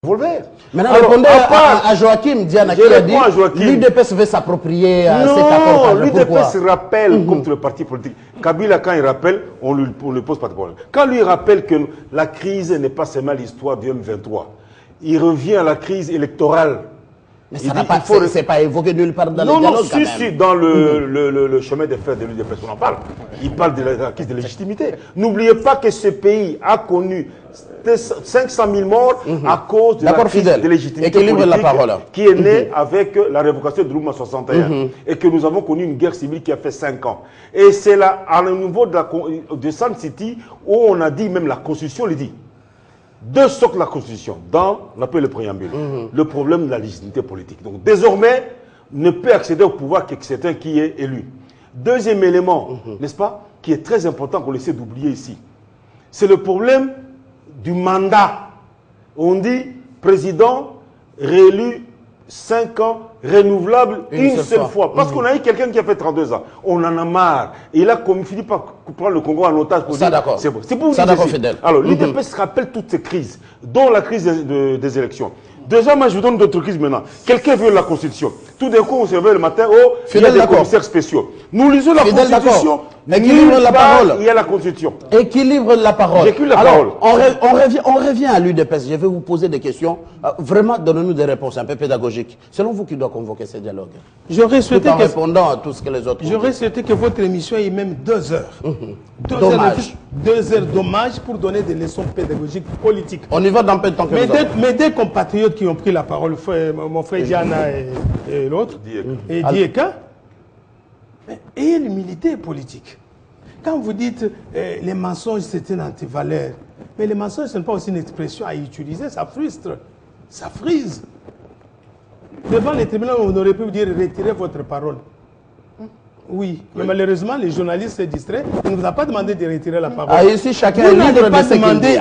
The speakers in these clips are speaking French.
Volver. Maintenant, répondez à Joachim Diana qui a dit l'UDPS veut s'approprier cet accord. Non, l'UDPS rappelle contre le parti politique. Kabila, quand il rappelle, on ne pose pas de problème. Quand lui rappelle que la crise n'est pas seulement l'histoire du M23, il revient à la crise électorale. Mais ça n'a pas, c'est pas évoqué nulle part dans le dialogue. Non, si, dans le chemin de fer de l'UDPS, on en parle. Il parle de la crise de légitimité. N'oubliez pas que ce pays a connu 500 000 morts à cause de la crise de légitimité politique qui est née avec la révocation de l'Ouma 61 et que nous avons connu une guerre civile qui a fait 5 ans. Et c'est là, à un niveau de Sun City, où on a dit, même la Constitution le dit, deux socles de la Constitution, dans l'appel le préambule, le problème de la légitimité politique. Donc désormais, ne peut accéder au pouvoir que quelqu'un qui est élu. Deuxième élément, n'est-ce pas, qui est très important qu'on essaie d'oublier ici, c'est le problème du mandat. On dit président réélu 5 ans, renouvelable une seule fois. Parce qu'on a eu quelqu'un qui a fait 32 ans. On en a marre. Et il a fini par prendre le Congo en otage pour dire c'est bon. C'est pour vous dire. Alors, l'UDPS rappelle toutes ces crises, dont la crise des élections. Déjà, moi, je vous donne d'autres crises maintenant. Quelqu'un viole la Constitution. Tout d'un coup, on se réveille le matin, il y a des commissaires spéciaux. Nous lisons la Constitution. Équilibre la parole. Il y a la Constitution. Équilibre la parole. J'équilibre la parole. On revient à l'UDPS. Je vais vous poser des questions. Vraiment, donnez-nous des réponses un peu pédagogiques. Selon vous, qui doit convoquer ces dialogues? J'aurais souhaité répondant à tout ce que les autres. J'aurais souhaité que votre émission ait même 2 heures. 2 heures d'hommage pour donner des leçons pédagogiques politiques. On y va dans peu de temps que mes deux compatriotes qui ont pris la parole, mon frère Diana et l'autre, et Dieka, ayez l'humilité politique. Quand vous dites les mensonges, c'est une antivaleur, mais les mensonges, ce n'est pas aussi une expression à utiliser, ça frustre, ça frise. Devant les tribunaux, on aurait pu vous dire retirez votre parole. Oui, mais malheureusement, les journalistes se distraient. On ne vous a pas demandé de retirer la parole. Ici, chacun est libre de ce qu'il dit.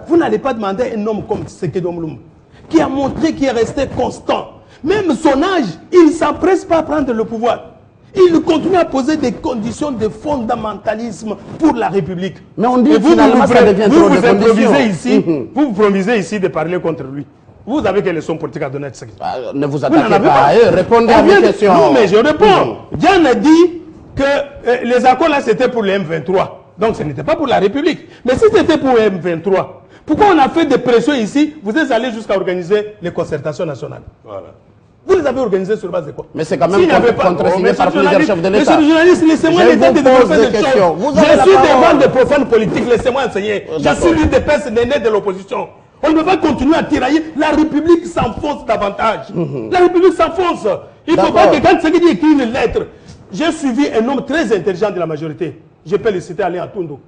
Vous n'allez pas demander à un homme comme Tshisekedi Lumumba, qui a montré qu'il est resté constant. Même son âge, il ne s'empresse pas à prendre le pouvoir. Il continue à poser des conditions de fondamentalisme pour la République. Mais on dit que finalement, ça devient trop de conditions. Vous improvisez ici de parler contre lui. Vous avez quelle leçon politique à donner à Tshisekedi? Ne vous attaquez pas à eux, répondez à mes questions. Non, mais je réponds. Diane a dit que les accords là, c'était pour les M23. Donc ce n'était pas pour la République. Mais si c'était pour les M23, pourquoi on a fait des pressions ici? Vous êtes allé jusqu'à organiser les concertations nationales. Voilà. Vous les avez organisées sur base de quoi? Mais c'est quand même contresigné par plusieurs chefs de l'État. Monsieur le journaliste, laissez-moi l'État de développer des choses. Je suis devant des profanes politiques, laissez-moi enseigner. Je suis l'UDPS, l'aîné de l'opposition. On ne peut pas continuer à tirailler. La République s'enfonce davantage. La République s'enfonce. Il ne faut pas que quand Tshisekedi écrit une lettre, j'ai suivi un homme très intelligent de la majorité. Je peux le citer, Alain Atundo.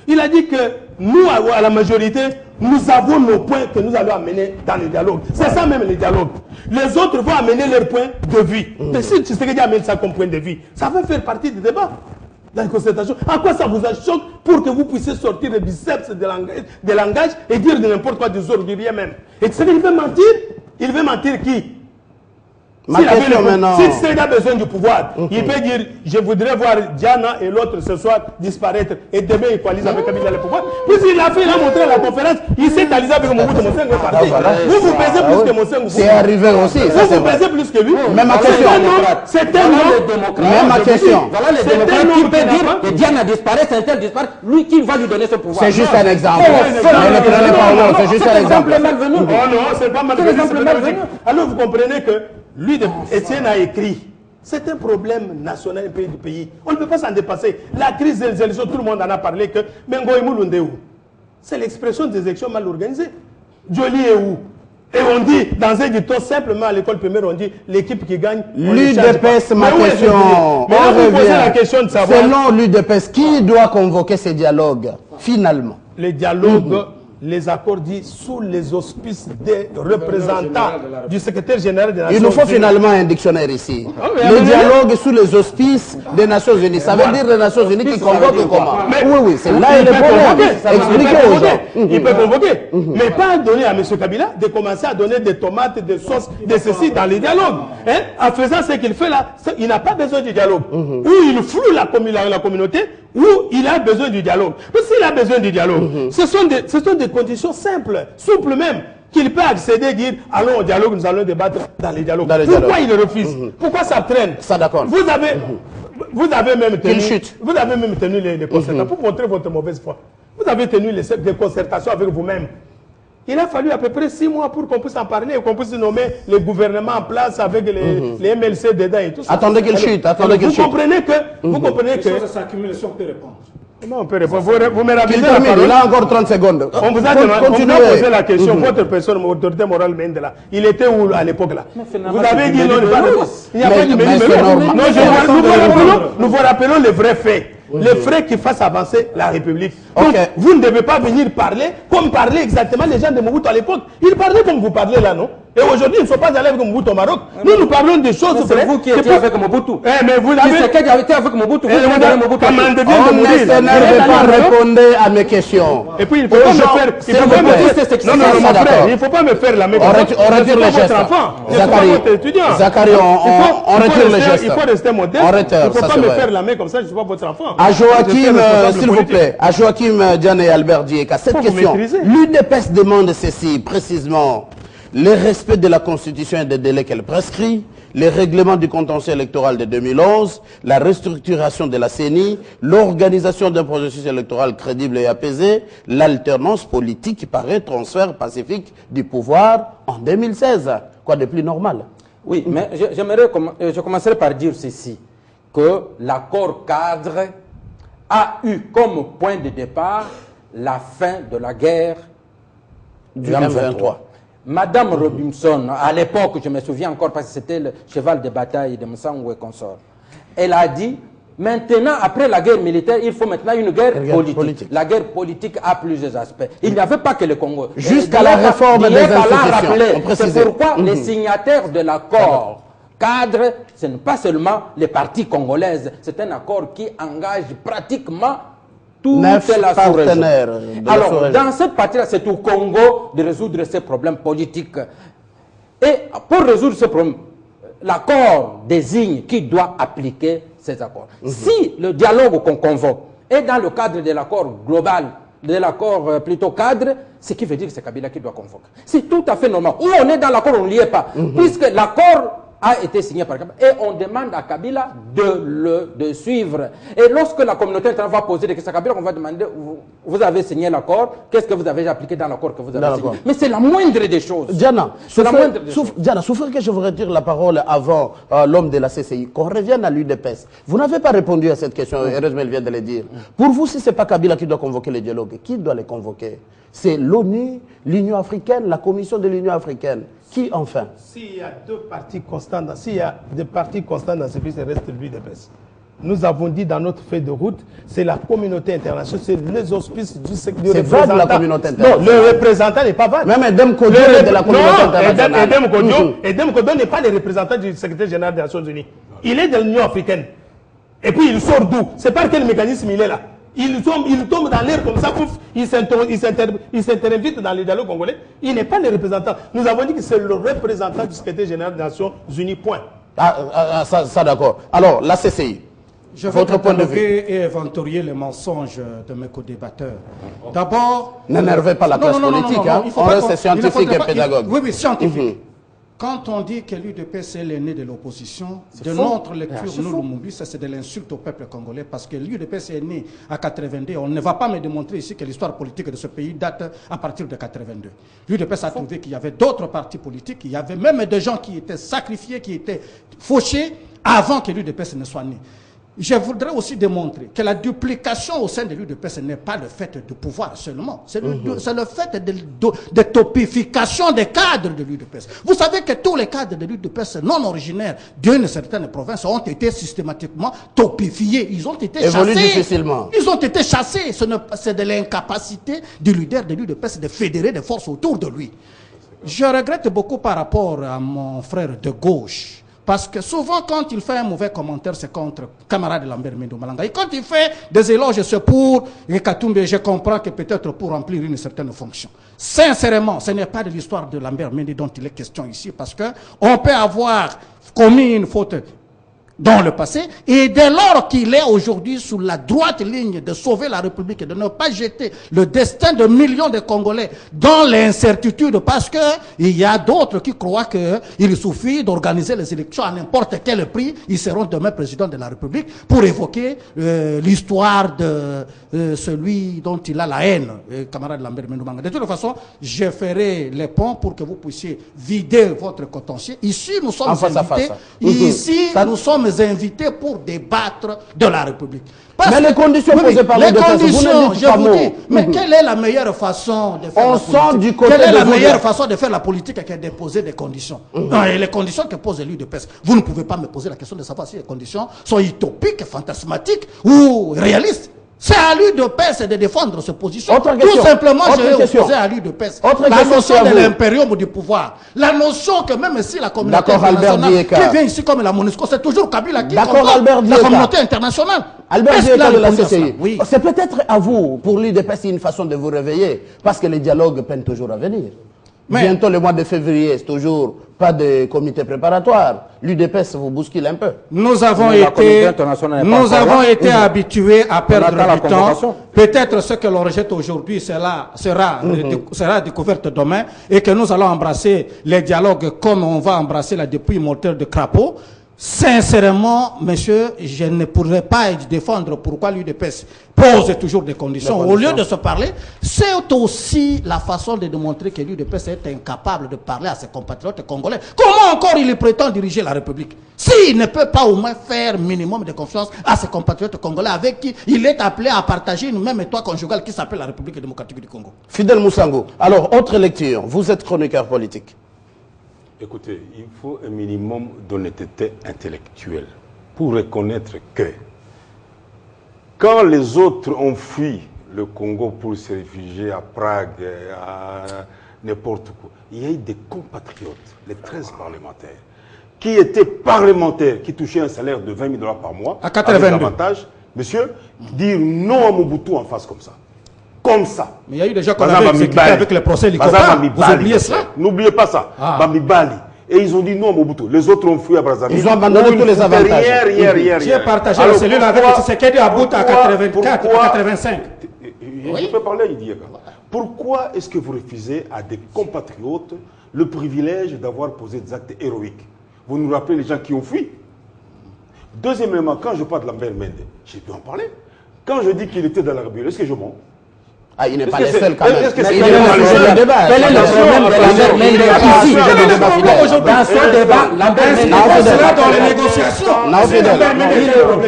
Il a dit que nous, à la majorité, nous avons nos points que nous allons amener dans le dialogue. C'est ça même le dialogue. Les autres vont amener leurs points de vue. Mais si Tshisekedi amène ça comme point de vue, ça va faire partie du débat. Dans la concertation. À quoi ça vous choque pour que vous puissiez sortir le biceps de langage et dire de n'importe quoi des ordres, rien même? Et Tshisekedi veut mentir? Il veut mentir qui? Si Tshisekedi a besoin du pouvoir, il peut dire je voudrais voir Diana et l'autre ce soir disparaître et demain il coalise avec Kabila le pouvoir. Puisqu'il a fait, il a montré à la conférence, il s'est allié avec Mobutu Mosengo est parti. Vous pesez plus que Mosengo. C'est arrivé aussi. Vous pesez plus que lui. Même ma question. C'est un homme. Même ma question. Voilà les démocrates qui peut dire que Diana disparaît, Saint-El disparaît, lui qui va lui donner ce pouvoir. C'est juste un exemple. Ne le prenez pas au nom, c'est juste un exemple. Oh non, c'est pas malvenu. Alors vous comprenez que lui, Etienne a écrit, c'est un problème national, un pays du pays. On ne peut pas s'en dépasser. La crise des élections, tout le monde en a parlé que Mengo et Moulunde où? C'est l'expression des élections mal organisées. Jolie est où? Et on dit, dans un dicton, simplement à l'école primaire, on dit l'équipe qui gagne. L'UDPS, ma question. Mais là, vous posez la question de savoir. Selon l'UDPS, qui doit convoquer ces dialogues, finalement? Les dialogues. Les accords dits sous les auspices des représentants du secrétaire général des Nations Unies. Il nous faut finalement un dictionnaire ici. Le dialogue sous les auspices des Nations Unies. Ça veut dire les Nations Unies qui convoquent comment? Oui, c'est là le problème. Expliquez aux gens. Il peut convoquer. Mais pas donner à M. Kabila de commencer à donner des tomates, des sauces, de ceci dans les dialogues. En faisant ce qu'il fait là, il n'a pas besoin du dialogue. Ou il floue la communauté, ou il a besoin du dialogue. Mais s'il a besoin du dialogue, ce sont des conditions simples, souples même, qu'il peut accéder et dire allons au dialogue, nous allons débattre dans les dialogues. Pourquoi il refuse? Pourquoi ça traîne? Ça d'accord. Vous avez même tenu les concertations pour montrer votre mauvaise foi. Vous avez tenu des concertations avec vous-même. Il a fallu à peu près 6 mois pour qu'on puisse en parler et qu'on puisse nommer les gouvernements en place avec les MLC dedans et tout ça. Attendez qu'il chute, Vous comprenez que... Les choses s'accumulent, si on peut répondre. Comment on peut répondre? Vous me rappelez la parole. Il a encore 30 secondes. On vous a posé la question. Votre personne, votre autorité morale, Mendela, il était où à l'époque là? Vous avez dit non, il n'y a pas de nous vous rappelons les vrais faits. Les frais qui fassent avancer la République. Donc, vous ne devez pas venir parler comme parlaient exactement les gens de Mobutu à l'époque. Ils parlaient comme vous parlez là, non? Et aujourd'hui, ils ne sont pas allés avec Mobutu au Maroc. Nous parlons des choses. C'est vous qui étiez avec Mobutu. Mais vous avez... C'est qui a été avec Mobutu. On ne pas répondre à mes questions. Et puis, il ne faut pas me faire... Non, il ne faut pas me faire la même chose. On retire les gestes. Zachary, on retire les gestes. Il faut rester modeste. Il ne faut pas me faire la main comme ça, je ne suis pas votre enfant. À Joachim, s'il vous plaît, à Joachim Diane et Albert Dieka, cette question, l'UDPS demande ceci précisément: le respect de la Constitution et des délais qu'elle prescrit, les règlements du contentieux électoral de 2011, la restructuration de la CENI, l'organisation d'un processus électoral crédible et apaisé, l'alternance politique par un transfert pacifique du pouvoir en 2016. Quoi de plus normal? Oui, mais je commencerai par dire ceci, que l'accord cadre a eu comme point de départ la fin de la guerre du M23. Madame Robinson, à l'époque, je me souviens encore parce que c'était le cheval de bataille de Moussangou et consort, elle a dit, maintenant, après la guerre militaire, il faut maintenant une guerre politique. La guerre politique a plusieurs aspects. Il n'y avait pas que le Congo. Jusqu'à la réforme des institutions. C'est pourquoi les signataires de l'accord cadre, ce n'est pas seulement les partis congolaises, c'est un accord qui engage pratiquement toute la sous-région. Alors, dans cette partie-là, c'est au Congo de résoudre ces problèmes politiques. Et pour résoudre ce problème, l'accord désigne qui doit appliquer ces accords. Si le dialogue qu'on convoque est dans le cadre de l'accord global, de l'accord plutôt cadre, ce qui veut dire que c'est Kabila qui doit convoquer. C'est tout à fait normal. Ou on est dans l'accord, on n'y est pas. Puisque l'accord a été signé par Kabila. Et on demande à Kabila de suivre. Et lorsque la communauté internationale va poser des questions à Kabila, on va demander, vous avez signé l'accord, qu'est-ce que vous avez appliqué dans l'accord que vous avez signé? Mais c'est la moindre des choses. Diana, souffrez que je vous retire la parole avant l'homme de la CCI. Qu'on revienne à l'UDPS. Vous n'avez pas répondu à cette question, heureusement elle vient de le dire. Pour vous, si ce n'est pas Kabila qui doit convoquer les dialogues, qui doit les convoquer? C'est l'ONU, l'Union africaine, la Commission de l'Union africaine. Qui enfin? S'il y a deux partis constants, s'il y a des partis constants dans ce pays, c'est reste l'UDPS. Nous avons dit dans notre feuille de route, c'est la communauté internationale, c'est les auspices du secteur. C'est vague la communauté internationale. Non, le représentant n'est pas vague. Même Edem Kodjo est de la communauté internationale. Edem Kodjo n'est pas le représentant du secrétaire général des Nations Unies. Il est de l'Union africaine. Et puis il sort d'où? C'est par quel mécanisme il est là? Il tombe dans l'air comme ça, pouf, il s'intervite dans les dialogues congolais. Il n'est pas le représentant. Nous avons dit que c'est le représentant du secrétaire général des Nations Unies, point. Ça d'accord. Alors, la CCI, je vais cataloguer et inventorier les mensonges de mes co-débatteurs. D'abord... N'énervez pas la classe politique, on reste scientifique et pédagogue. Oui, scientifique. Quand on dit que l'UDPS est l'aîné de l'opposition, de notre lecture, nous, Lumumbi, c'est de l'insulte au peuple congolais parce que l'UDPS est né à 82. On ne va pas me démontrer ici que l'histoire politique de ce pays date à partir de 82. L'UDPS a trouvé qu'il y avait d'autres partis politiques, il y avait même des gens qui étaient sacrifiés, qui étaient fauchés avant que l'UDPS ne soit né. Je voudrais aussi démontrer que la duplication au sein de l'UDPS n'est pas le fait de pouvoir seulement. C'est le fait de topification des cadres de l'UDPS. Vous savez que tous les cadres de l'UDPS non originaires d'une certaine province ont été systématiquement topifiés. Ils ont été chassés. Difficilement. Ils ont été chassés. C'est de l'incapacité du leader de l'UDPS de fédérer des forces autour de lui. Je regrette beaucoup par rapport à mon frère de gauche. Parce que souvent, quand il fait un mauvais commentaire, c'est contre camarade Lambert Mendo Malanga. Et quand il fait des éloges, c'est pour Katumbe, je comprends que peut-être pour remplir une certaine fonction. Sincèrement, ce n'est pas de l'histoire de Lambert Mendo dont il est question ici, parce qu'on peut avoir commis une faute dans le passé, et dès lors qu'il est aujourd'hui sous la droite ligne de sauver la République et de ne pas jeter le destin de millions de Congolais dans l'incertitude, parce que il y a d'autres qui croient qu'il suffit d'organiser les élections à n'importe quel prix, ils seront demain président de la République, pour évoquer l'histoire de celui dont il a la haine, camarade Lambert Mendouanga. De toute façon, je ferai les ponts pour que vous puissiez vider votre contentieux. Ici, nous sommes invités. Ici, nous sommes invités pour débattre de la République. Mais les conditions posées par les conditions, je vous dis, mais quelle est la meilleure façon de faire la politique? Quelle est la meilleure façon de faire la politique que de poser des conditions? Et les conditions que pose l'UDPS, vous ne pouvez pas me poser la question de savoir si les conditions sont utopiques, fantasmatiques ou réalistes. C'est à l'UDPS de défendre ses positions. Tout simplement, je vais opposer à l'UDPS la notion de l'impérium du pouvoir. La notion que même si la communauté internationale qui vient ici comme la MONUSCO, c'est toujours Kabila qui contrôle la communauté internationale. Albert Dieka de la CCI, oui. C'est peut-être à vous, pour l'UDPS, une façon de vous réveiller, parce que les dialogues peinent toujours à venir. Mais bientôt le mois de février, c'est toujours pas de comité préparatoire. L'UDPS vous bouscule un peu. Nous avons été habitués à perdre du temps. Peut-être ce que l'on rejette aujourd'hui sera découverte demain, et que nous allons embrasser les dialogues comme on va embrasser la dépouille mortelle de crapaud. Sincèrement, monsieur, je ne pourrais pas défendre pourquoi l'UDPS pose toujours des conditions. Au lieu de se parler, c'est aussi la façon de démontrer que l'UDPS est incapable de parler à ses compatriotes congolais. Comment encore il prétend diriger la République s'il ne peut pas au moins faire minimum de confiance à ses compatriotes congolais avec qui il est appelé à partager une même étoile conjugale qui s'appelle la République démocratique du Congo? Fidèle Moussango, alors, autre lecture, vous êtes chroniqueur politique. Écoutez, il faut un minimum d'honnêteté intellectuelle pour reconnaître que quand les autres ont fui le Congo pour se réfugier à Prague, à n'importe quoi, il y a eu des compatriotes, les 13 parlementaires, qui étaient parlementaires, qui touchaient un salaire de 20 000 $ par mois, à 82. avec avantage, monsieur, dire non à Mobutu en face comme ça. Comme ça. Mais il y a eu déjà qu'on avait exécuté avec le procès Likopa. Vous oubliez ça? N'oubliez pas ça. Bamibali. Et ils ont dit non à Mobutu. Les autres ont fui à Brazzaville. Ils ont abandonné tous les avantages. Rien. J'ai partagé celui-là avec Tshisekedi à Bouta à 84, à 85. Je peux parler, il dit. Pourquoi est-ce que vous refusez à des compatriotes le privilège d'avoir posé des actes héroïques? Vous nous rappelez les gens qui ont fui. Deuxièmement, quand je parle de Lambert Mende, j'ai pu en parler. Quand je dis qu'il était dans la rébellion, est-ce que je mens? Ah, il n'est pas le seul quand même. Est-ce que c'est le débat? Quel est le problème de Lambert Mende ici? Dans ce débat, Lambert Mende cela dans les négociations.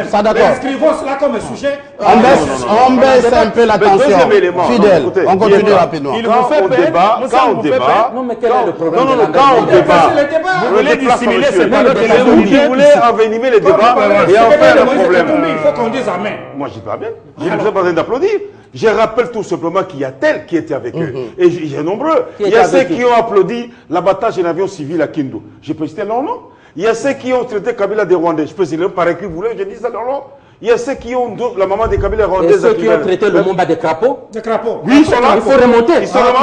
Ça d'accord. Inscrivons cela comme sujet. On baisse un peu la tension. Fidèle, on continue rapidement. Il vous fait débat, quand on débat. Non, mais quel est le problème? Non, quand on débat. Vous voulez dissimuler ces paroles. Vous voulez envenimer les débats et en faire un problème. Il faut qu'on dise amen. Moi, je dis pas bien. Je n'ai pas besoin d'applaudir. Je rappelle tout simplement qu'il y a tel qui était avec eux. Et il y a nombreux. Il y a ceux qui ont applaudi l'abattage d'un avion civil à Kindu. Je peux citer leur nom. Il y a ceux qui ont traité Kabila des Rwandais. Je peux citer leur par écrit, vous voulez, je dis ça leur nom. Il y a ceux qui ont la maman de Kabila rwandaise. Et ceux qui ont traité le Momba des crapauds. Des crapauds. Oui, ils sont là. Il faut remonter. Ils sont là.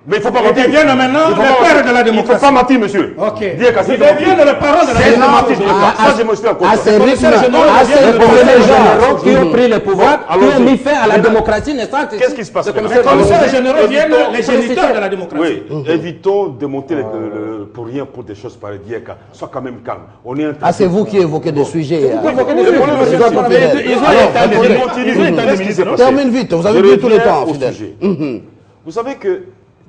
Mais il ne faut pas mentir. Ils deviennent maintenant le père de la démocratie. Il ne faut pas mentir, monsieur. Ok. Ils deviennent le parent de la démocratie. Ça, je me suis encore. À ces rythmes, Les généraux qui ont pris le pouvoir, qui ont mis fin à la démocratie naissante. Qu'est-ce qui se passe? Les commissaires généraux viennent les géniteurs de la démocratie. Oui, évitons de monter pour rien pour des choses pareilles. Sois quand même calme. On est en train c'est vous qui évoquez des sujets. Termine vite, vous avez vu tout le temps, fidèle. Vous savez que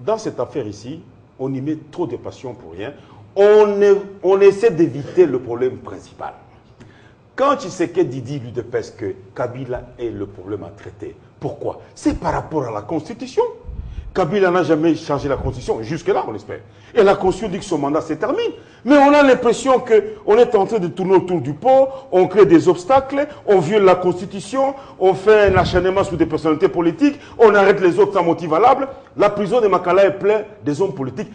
dans cette affaire ici, on y met trop de passion pour rien. On essaie d'éviter le problème principal. Quand Tshisekedi dit l'UDPS que Kabila est le problème à traiter, pourquoi? C'est par rapport à la Constitution. Kabila n'a jamais changé la Constitution, jusque-là on espère. Et la Constitution dit que son mandat se termine. Mais on a l'impression qu'on est en train de tourner autour du pot, on crée des obstacles, on viole la Constitution, on fait un acharnement sur des personnalités politiques, on arrête les autres sans motif valable. La prison de Makala est pleine des hommes politiques.